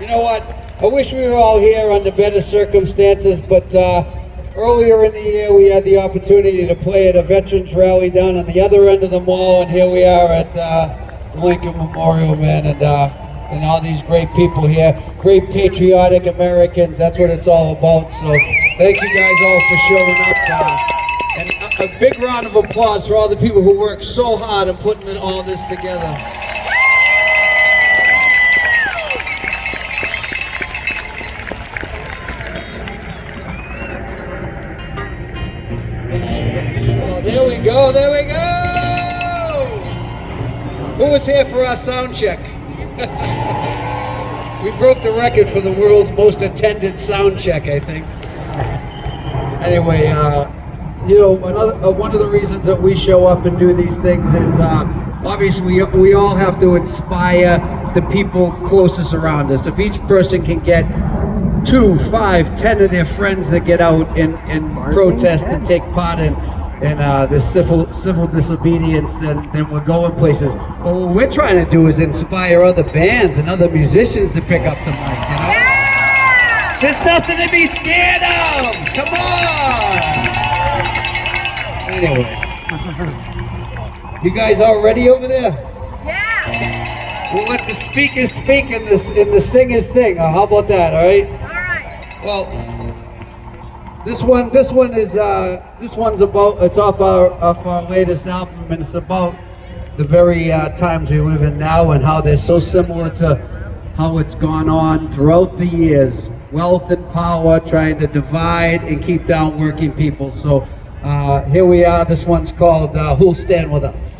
know what? I wish we were all here under better circumstances, but earlier in the year we had the opportunity to play at a veterans rally down on the other end of the mall, and here we are at the Lincoln Memorial, man, and all these great people here, great patriotic Americans. That's what it's all about. So thank you guys all for showing up. And a big round of applause for all the people who work so hard on putting all this together. Oh, there we go, there we go! Who was here for our sound check? We broke the record for the world's most attended sound check, I think. Anyway, you know, one of the reasons that we show up and do these things is obviously we all have to inspire the people closest around us. If each person can get 2, 5, 10 of their friends that get out and protest and take part in this civil disobedience, then we're going places. But what we're trying to do is inspire other bands and other musicians to pick up the mic, you know? Yeah! There's nothing to be scared of! Come on! Anyway, you guys all ready over there? Yeah! We'll let the speakers speak and the singers sing. How about that, all right? All right. Well, this one's about, it's off our latest album, and it's about the very times we live in now and how they're so similar to how it's gone on throughout the years. Wealth and power trying to divide and keep down working people. So here we are. This one's called Who'll Stand With Us?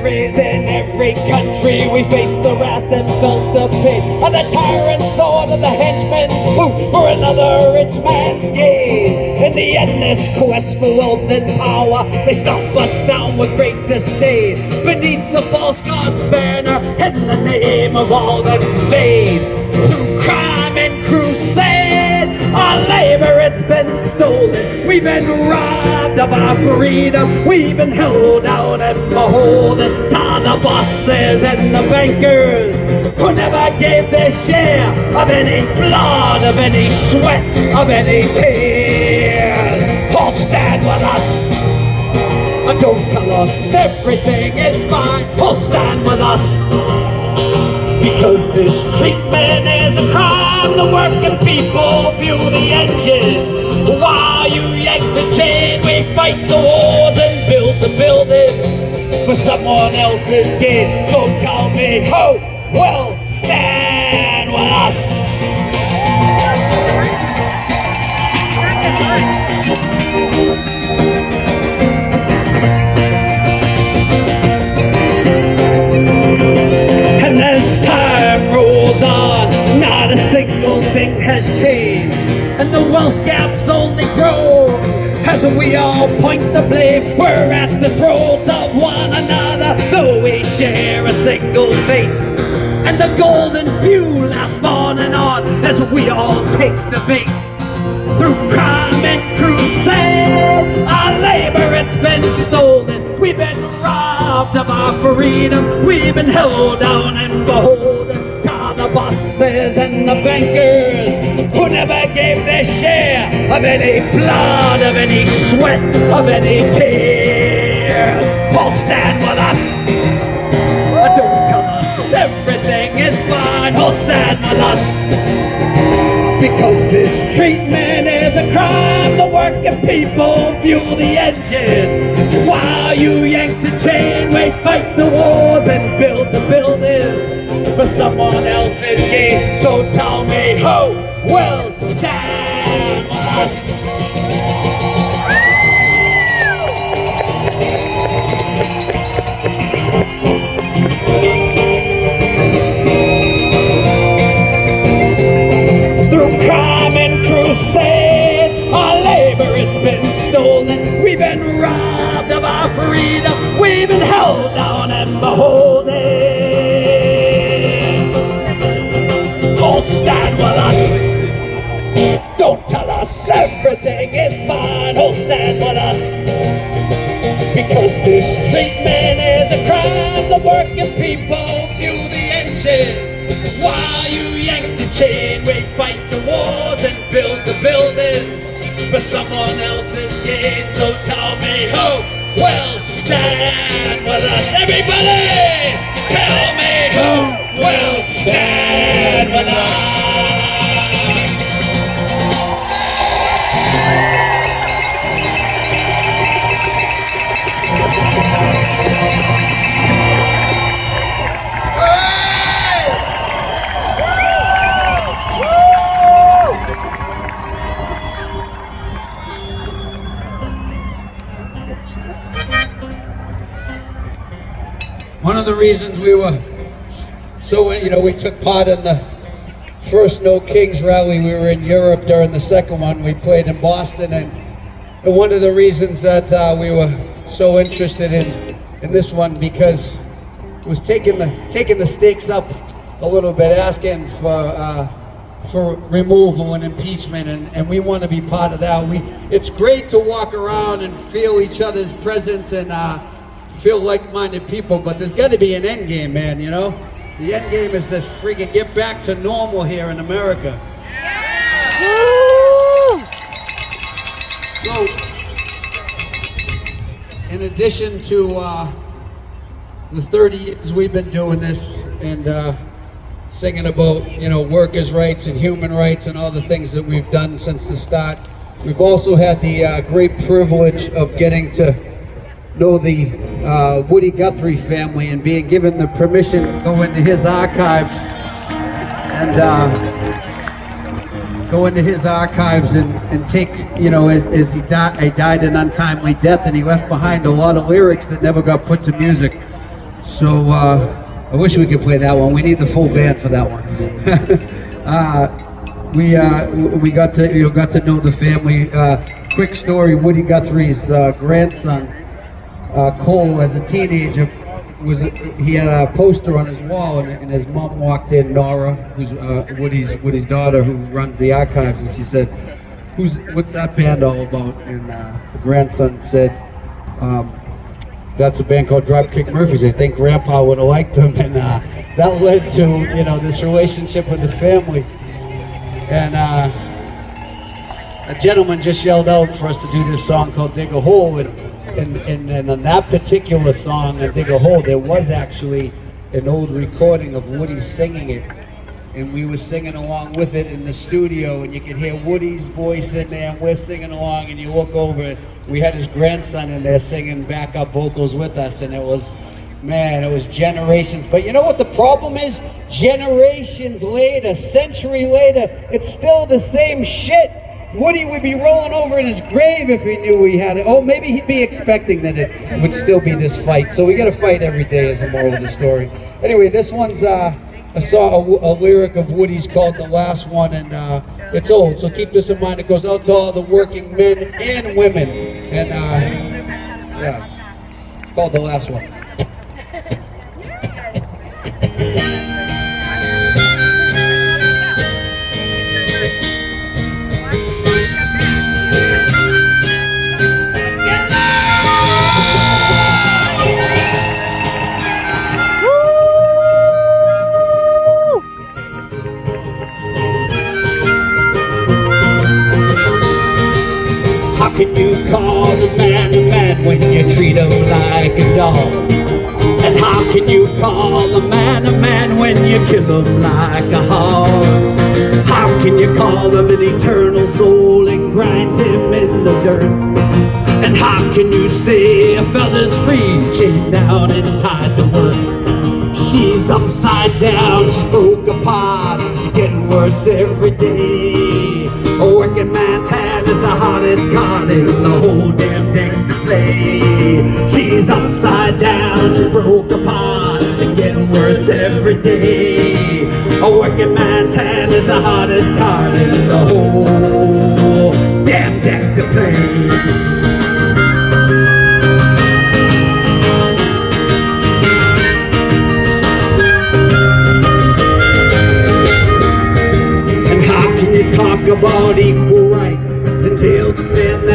In every country we faced the wrath and felt the pain of the tyrant's sword and the henchman's boot for another rich man's gain. In the endless quest for wealth and power, they stomp us down with great disdain beneath the false god's banner in the name of all that's vain. Through crime and crusade, our labor it's been stolen. We've been robbed of our freedom. We've been held down and beholden to the bosses and the bankers who never gave their share of any blood, of any sweat, of any tears. All stand with us. Don't tell us everything is fine. All stand with us. Because this treatment is a crime. The working people fuel the engine. While you yank the chain, we fight the wars and build the buildings for someone else's gain. So tell me who will stand with us? And as time rolls on, not a single thing has changed, and the wealth gap's only grown as we all point the blame. We're at the throats of one another, though we share a single fate. And the golden few laugh on and on as we all take the bait. Through crime and crusade, our labor it's been stolen. We've been robbed of our freedom. We've been held down and beholden to the bosses and the bankers who never gave their share of any blood, of any sweat, of any tears. All stand with us. Don't tell us everything is fine. All stand with us. Because this treatment is a crime. The working people fuel the engine. While you yank the chain, we fight the wars and build the buildings for someone else's gain. So tell me who will stand with us? Through crime and crusade, our labor it's been stolen. We've been robbed of our freedom. we've been held down and beholding. Oh, stand with us. Don't tell us everything is fine. Oh, stand with us. Because this treatment is a crime. The working people fuel the engine while you yank the chain. We fight the wars and build the buildings for someone else's gain. So tell me who will stand with us? Everybody, tell me who will stand with us? One of the reasons we were so, we took part in the first No Kings rally. We were in Europe during the second one. We played in Boston, and one of the reasons that we were so interested in this one because it was taking the stakes up a little bit, asking for removal and impeachment, and we want to be part of that. It's great to walk around and feel each other's presence and feel like-minded people, but there's got to be an end game, man. The end game is to freaking get back to normal here in America. Yeah. So, in addition to the 30 years we've been doing this and singing about, workers' rights and human rights and all the things that we've done since the start, we've also had the great privilege of getting to know the Woody Guthrie family and being given the permission to go into his archives and take, as he died an untimely death, and he left behind a lot of lyrics that never got put to music. So I wish we could play that one. We need the full band for that one. We got to know the family. Quick story: Woody Guthrie's grandson, Cole, as a teenager, he had a poster on his wall, and his mom walked in, Nora, who's Woody's daughter, who runs the archives, and she said, "What's that band all about?" And the grandson said, "That's a band called Dropkick Murphy." I think Grandpa would have liked them, and that led to this relationship with the family. And a gentleman just yelled out for us to do this song called "Dig a Hole," and on that particular song, "Dig a Hole," there was actually an old recording of Woody singing it, and we were singing along with it in the studio, and you could hear Woody's voice in there, and we're singing along, and you look over, we had his grandson in there singing backup vocals with us, and it was generations. But you know what the problem is? Generations later, century later, it's still the same shit. Woody would be rolling over in his grave if he knew we had it. Oh, maybe he'd be expecting that it would still be this fight. So we got to fight every day is the moral of the story. Anyway, this one's a lyric of Woody's called "The Last One," and it's old, so keep this in mind. It goes out to all the working men and women, and it's called "The Last One." How can you call a man when you treat him like a dog? And how can you call a man when you kill him like a hog? How can you call him an eternal soul and grind him in the dirt? And how can you say a fella's free, chained down and tied to work? She's upside down, she's broke apart, she's getting worse every day. A working man's hand is the hardest card in the whole damn thing to play. She's upside down, she's broke apart, and getting worse every day. A working man's hand is the hardest card in the whole damn deck to play. about equal rights, and jailed men